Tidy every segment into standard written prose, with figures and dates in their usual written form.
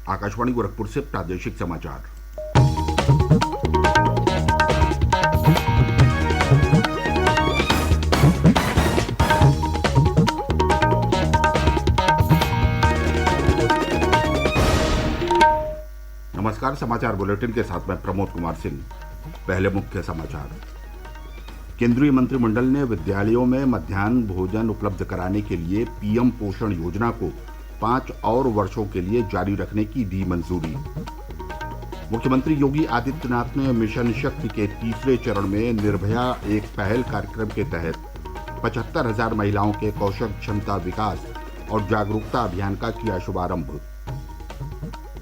आकाशवाणी गोरखपुर से प्रादेशिक समाचार। नमस्कार। समाचार बुलेटिन के साथ मैं प्रमोद कुमार सिंह। पहले मुख्य समाचार। केंद्रीय मंत्रिमंडल ने विद्यालयों में मध्याह्न भोजन उपलब्ध कराने के लिए पीएम पोषण योजना को 5 और वर्षों के लिए जारी रखने की दी मंजूरी। मुख्यमंत्री योगी आदित्यनाथ ने मिशन शक्ति के तीसरे चरण में निर्भया एक पहल कार्यक्रम के तहत 75,000 महिलाओं के कौशल क्षमता विकास और जागरूकता अभियान का किया शुभारंभ।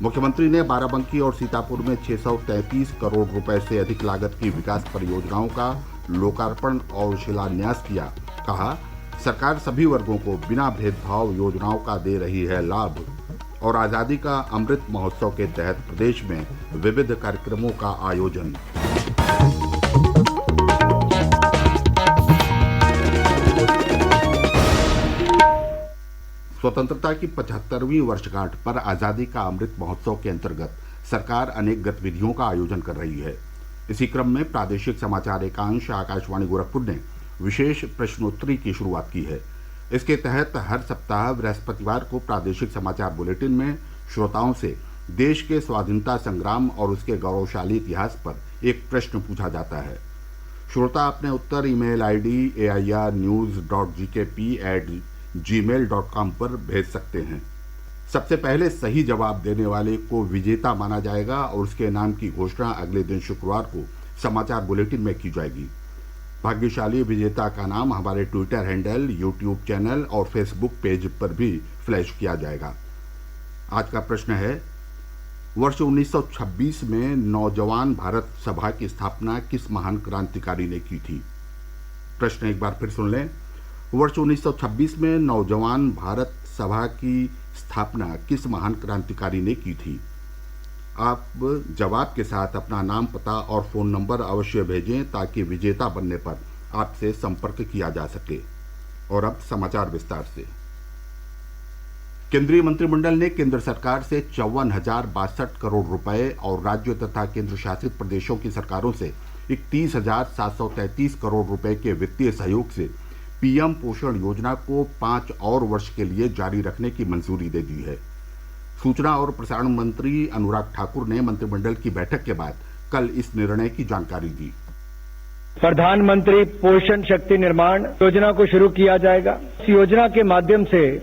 मुख्यमंत्री ने बाराबंकी और सीतापुर में 633 करोड़ रुपए से अधिक लागत की विकास परियोजनाओं का लोकार्पण और शिलान्यास किया। कहा, सरकार सभी वर्गों को बिना भेदभाव योजनाओं का दे रही है लाभ। और आज़ादी का अमृत महोत्सव के तहत प्रदेश में विविध कार्यक्रमों का आयोजन। स्वतंत्रता की 75वीं वर्षगांठ पर आज़ादी का अमृत महोत्सव के अंतर्गत सरकार अनेक गतिविधियों का आयोजन कर रही है। इसी क्रम में प्रादेशिक समाचार एकांश आकाशवाणी गोरखपुर ने विशेष प्रश्नोत्तरी की शुरुआत की है। इसके तहत हर सप्ताह बृहस्पतिवार को प्रादेशिक समाचार बुलेटिन में श्रोताओं से देश के स्वाधीनता संग्राम और उसके गौरवशाली इतिहास पर एक प्रश्न पूछा जाता है। श्रोता अपने उत्तर ईमेल आईडी airnews.gkp@gmail.com पर भेज सकते हैं। सबसे पहले सही जवाब देने वाले को विजेता माना जाएगा और उसके नाम की घोषणा अगले दिन शुक्रवार को समाचार बुलेटिन में की जाएगी। भाग्यशाली विजेता का नाम हमारे ट्विटर हैंडल, यूट्यूब चैनल और फेसबुक पेज पर भी फ्लैश किया जाएगा। आज का प्रश्न है, वर्ष 1926 में नौजवान भारत सभा की स्थापना किस महान क्रांतिकारी ने की थी? प्रश्न एक बार फिर सुन लें। वर्ष 1926 में नौजवान भारत सभा की स्थापना किस महान क्रांतिकारी ने की थी? आप जवाब के साथ अपना नाम, पता और फ़ोन नंबर अवश्य भेजें ताकि विजेता बनने पर आपसे संपर्क किया जा सके। और अब समाचार विस्तार से। केंद्रीय मंत्रिमंडल ने केंद्र सरकार से 54,062 करोड़ रुपए और राज्य तथा केंद्र शासित प्रदेशों की सरकारों से 31,733 करोड़ रुपए के वित्तीय सहयोग से पीएम पोषण योजना को 5 और वर्ष के लिए जारी रखने की मंजूरी दे दी है। सूचना और प्रसारण मंत्री अनुराग ठाकुर ने मंत्रिमंडल की बैठक के बाद कल इस निर्णय की जानकारी दी। प्रधानमंत्री पोषण शक्ति निर्माण योजना को शुरू किया जाएगा। इस योजना के माध्यम से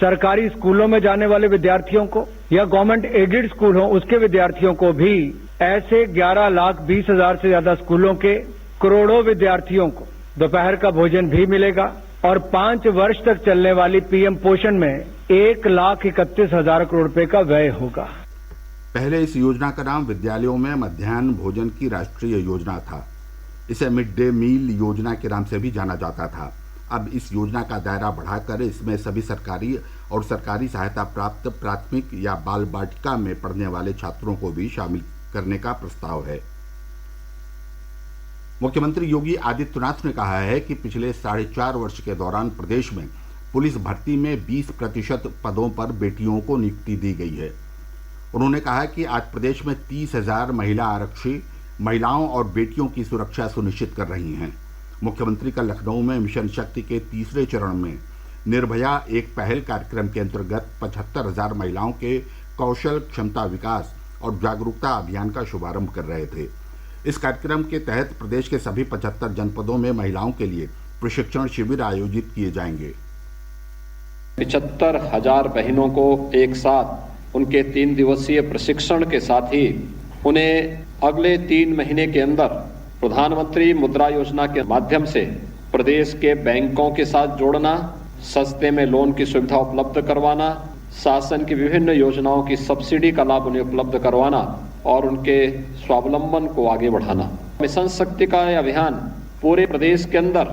सरकारी स्कूलों में जाने वाले विद्यार्थियों को या गवर्नमेंट एडेड स्कूल हो उसके विद्यार्थियों को भी ऐसे 11,20,000 से ज्यादा स्कूलों के करोड़ों विद्यार्थियों को दोपहर का भोजन भी मिलेगा। और 5 वर्ष तक चलने वाली पीएम पोषण में 1,31,000 करोड़ रुपए का व्यय होगा। पहले इस योजना का नाम विद्यालयों में मध्याह्न भोजन की राष्ट्रीय योजना था। इसे मिड डे मील योजना के नाम से भी जाना जाता था। अब इस योजना का दायरा बढ़ाकर इसमें सभी सरकारी और सरकारी सहायता प्राप्त प्राथमिक या बाल बाटिका में पढ़ने वाले छात्रों को भी शामिल करने का प्रस्ताव है। मुख्यमंत्री योगी आदित्यनाथ ने कहा है कि पिछले 4.5 वर्ष के दौरान प्रदेश में पुलिस भर्ती में 20% पदों पर बेटियों को नियुक्ति दी गई है। उन्होंने कहा कि आज प्रदेश में 30,000 महिला आरक्षी महिलाओं और बेटियों की सुरक्षा सुनिश्चित कर रही हैं। मुख्यमंत्री कल लखनऊ में मिशन शक्ति के तीसरे चरण में निर्भया एक पहल कार्यक्रम के अंतर्गत 75,000 महिलाओं के कौशल क्षमता विकास और जागरूकता अभियान का शुभारंभ कर रहे थे। इस कार्यक्रम के तहत प्रदेश के सभी 75 जनपदों में महिलाओं के लिए प्रशिक्षण शिविर आयोजित किए जाएंगे। 75,000 बहनों को एक साथ उनके 3 दिवसीय प्रशिक्षण के साथ ही उन्हें अगले 3 महीने के अंदर प्रधानमंत्री मुद्रा योजना के माध्यम से प्रदेश के बैंकों के साथ जोड़ना, सस्ते में लोन की सुविधा उपलब्ध करवाना, शासन की विभिन्न योजनाओं की सब्सिडी का लाभ उन्हें उपलब्ध करवाना और उनके स्वावलंबन को आगे बढ़ाना। मिशन शक्ति का यह अभियान पूरे प्रदेश के अंदर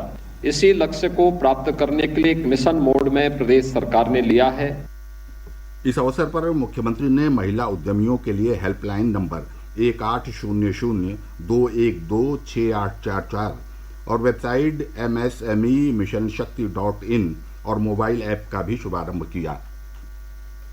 इसी लक्ष्य को प्राप्त करने के लिए एक मिशन मोड में प्रदेश सरकार ने लिया है। इस अवसर पर मुख्यमंत्री ने महिला उद्यमियों के लिए हेल्पलाइन नंबर 1800-212-6844 और वेबसाइट MSME मिशन शक्ति .in और मोबाइल ऐप का भी शुभारंभ किया।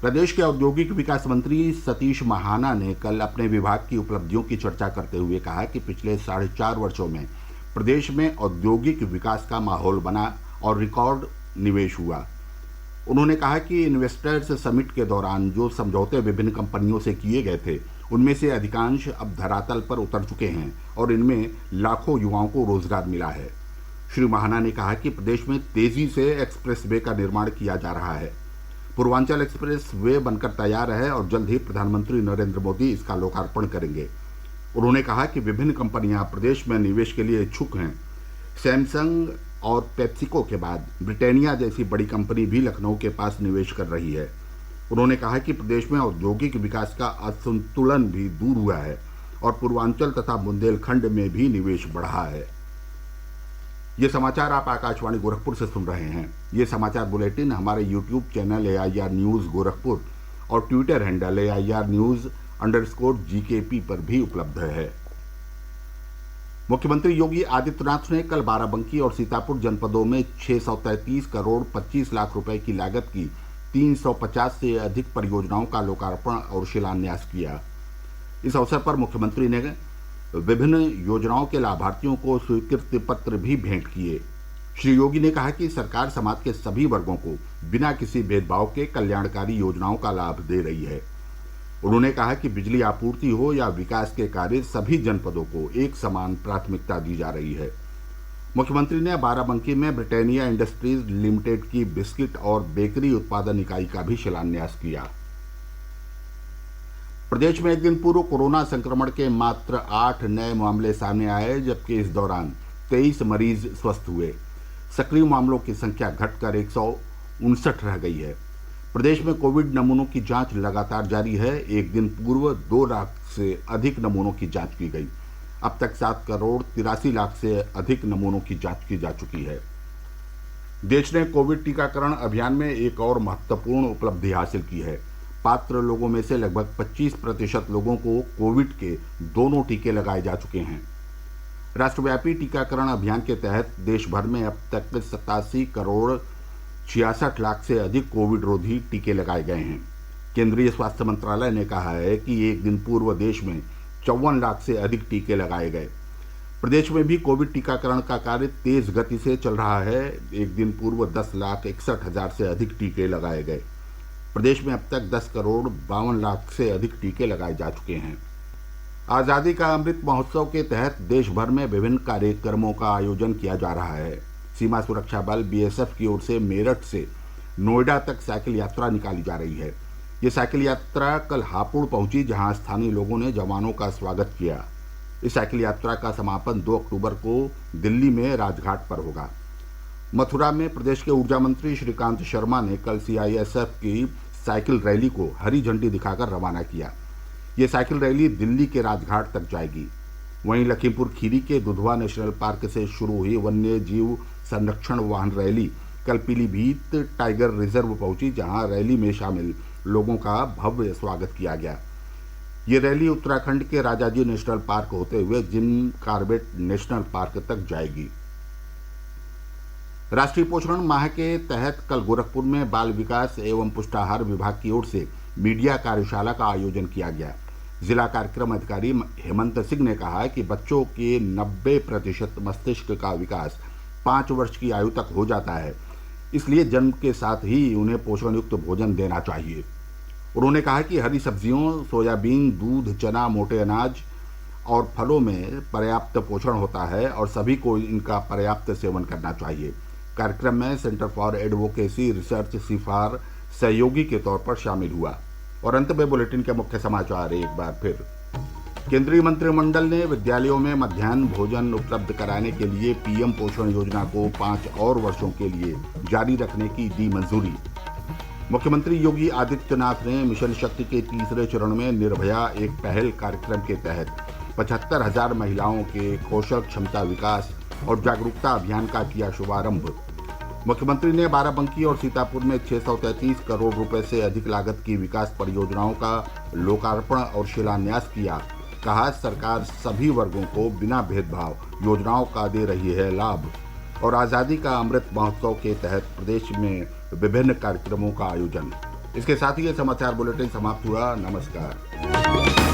प्रदेश के औद्योगिक विकास मंत्री सतीश महाना ने कल अपने विभाग की उपलब्धियों की चर्चा करते हुए कहा कि पिछले 4.5 वर्षों में प्रदेश में औद्योगिक विकास का माहौल बना और रिकॉर्ड निवेश हुआ। उन्होंने कहा कि इन्वेस्टर्स समिट के दौरान जो समझौते विभिन्न कंपनियों से किए गए थे, उनमें से अधिकांश अब धरातल पर उतर चुके हैं और इनमें लाखों युवाओं को रोजगार मिला है। श्री महाना ने कहा कि प्रदेश में तेजी से एक्सप्रेस वे का निर्माण किया जा रहा है। पूर्वांचल एक्सप्रेस वे बनकर तैयार है और जल्द ही प्रधानमंत्री नरेंद्र मोदी इसका लोकार्पण करेंगे। उन्होंने कहा कि विभिन्न कंपनियां प्रदेश में निवेश के लिए इच्छुक हैं। सैमसंग और पेप्सिको के बाद ब्रिटानिया जैसी बड़ी कंपनी भी लखनऊ के पास निवेश कर रही है। उन्होंने कहा कि प्रदेश में औद्योगिक विकास का असंतुलन भी दूर हुआ है और पूर्वांचल तथा बुंदेलखंड में भी निवेश बढ़ा है। ये समाचार आप आकाशवाणी गोरखपुर से सुन रहे हैं। ये समाचार बुलेटिन हमारे YouTube channel AIR news Gorakhpur और ट्विटर हैंडल AIR न्यूज़_GKP पर भी उपलब्ध है। मुख्यमंत्री योगी आदित्यनाथ ने कल बाराबंकी और सीतापुर जनपदों में 633 करोड़ 25 लाख रुपए की लागत की 350 से अधिक परियोजनाओं का लोकार्पण और शिलान्यास किया। इस अवसर पर मुख्यमंत्री ने विभिन्न योजनाओं के लाभार्थियों को स्वीकृति पत्र भी भेंट किए। श्री योगी ने कहा कि सरकार समाज के सभी वर्गों को बिना किसी भेदभाव के कल्याणकारी योजनाओं का लाभ दे रही है। उन्होंने कहा कि बिजली आपूर्ति हो या विकास के कार्य, सभी जनपदों को एक समान प्राथमिकता दी जा रही है। मुख्यमंत्री ने बाराबंकी में ब्रिटानिया इंडस्ट्रीज लिमिटेड की बिस्किट और बेकरी उत्पादन इकाई का भी शिलान्यास किया। प्रदेश में एक दिन पूर्व कोरोना संक्रमण के मात्र 8 नए मामले सामने आए, जबकि इस दौरान 23 मरीज स्वस्थ हुए। सक्रिय मामलों की संख्या घटकर 159 रह गई है। प्रदेश में कोविड नमूनों की जांच लगातार जारी है। एक दिन पूर्व 2 लाख से अधिक नमूनों की जांच की गई। अब तक 7 करोड़ 83 लाख से अधिक नमूनों की जांच की जा चुकी है। देश ने कोविड टीकाकरण अभियान में एक और महत्वपूर्ण उपलब्धि हासिल की है। पात्र लोगों में से लगभग 25% लोगों को कोविड के दोनों टीके लगाए जा चुके हैं। राष्ट्रव्यापी टीकाकरण अभियान के तहत देश भर में अब तक 87 करोड़ 66 लाख से अधिक कोविड रोधी टीके लगाए गए हैं। केंद्रीय स्वास्थ्य मंत्रालय ने कहा है कि एक दिन पूर्व देश में 54 लाख से अधिक टीके लगाए गए। प्रदेश में भी कोविड टीकाकरण का कार्य तेज गति से चल रहा है। एक दिन पूर्व 10,61,000 से अधिक टीके लगाए गए। प्रदेश में अब तक 10 करोड़ 52 लाख से अधिक टीके लगाए जा चुके हैं। आज़ादी का अमृत महोत्सव के तहत देश भर में विभिन्न कार्यक्रमों का आयोजन किया जा रहा है। सीमा सुरक्षा बल BSF की ओर से मेरठ से नोएडा तक साइकिल यात्रा निकाली जा रही है। ये साइकिल यात्रा कल हापुड़ पहुंची, जहां स्थानीय लोगों ने जवानों का स्वागत किया। इस साइकिल यात्रा का समापन 2 अक्टूबर को दिल्ली में राजघाट पर होगा। मथुरा में प्रदेश के ऊर्जा मंत्री श्रीकांत शर्मा ने कल CISF की साइकिल रैली को हरी झंडी दिखाकर रवाना किया। ये साइकिल रैली दिल्ली के राजघाट तक जाएगी। वहीं लखीमपुर खीरी के दुधवा नेशनल पार्क से शुरू हुई वन्य जीव संरक्षण वाहन रैली कल पीलीभीत टाइगर रिजर्व पहुंची, जहां रैली में शामिल लोगों का भव्य स्वागत किया गया। ये रैली उत्तराखंड के राजाजी नेशनल पार्क होते हुए जिम कार्बेट नेशनल पार्क तक जाएगी। राष्ट्रीय पोषण माह के तहत कल गोरखपुर में बाल विकास एवं पुष्टाहार विभाग की ओर से मीडिया कार्यशाला का आयोजन किया गया। जिला कार्यक्रम अधिकारी हेमंत सिंह ने कहा कि बच्चों के 90% मस्तिष्क का विकास 5 वर्ष की आयु तक हो जाता है, इसलिए जन्म के साथ ही उन्हें पोषण युक्त भोजन देना चाहिए। उन्होंने कहा कि हरी सब्जियों, सोयाबीन, दूध, चना, मोटे अनाज और फलों में पर्याप्त पोषण होता है और सभी को इनका पर्याप्त सेवन करना चाहिए। कार्यक्रम में सेंटर फॉर एडवोकेसी रिसर्च सिफार सहयोगी के तौर पर शामिल हुआ। और अंत में बुलेटिन के मुख्य समाचार एक बार फिर। केंद्रीय मंत्रिमंडल ने विद्यालयों में मध्याह्न भोजन उपलब्ध कराने के लिए PM पोषण योजना को 5 और वर्षों के लिए जारी रखने की दी मंजूरी। मुख्यमंत्री योगी आदित्यनाथ ने मिशन शक्ति के 3रे चरण में निर्भया एक पहल कार्यक्रम के तहत 75,000 महिलाओं के कौशल क्षमता विकास और जागरूकता अभियान का किया शुभारंभ। मुख्यमंत्री ने बाराबंकी और सीतापुर में 633 करोड़ रुपए से अधिक लागत की विकास परियोजनाओं का लोकार्पण और शिलान्यास किया। कहा, सरकार सभी वर्गों को बिना भेदभाव योजनाओं का दे रही है लाभ। और आज़ादी का अमृत महोत्सव के तहत प्रदेश में विभिन्न कार्यक्रमों का आयोजन। इसके साथ ही ये समाचार बुलेटिन समाप्त हुआ। नमस्कार।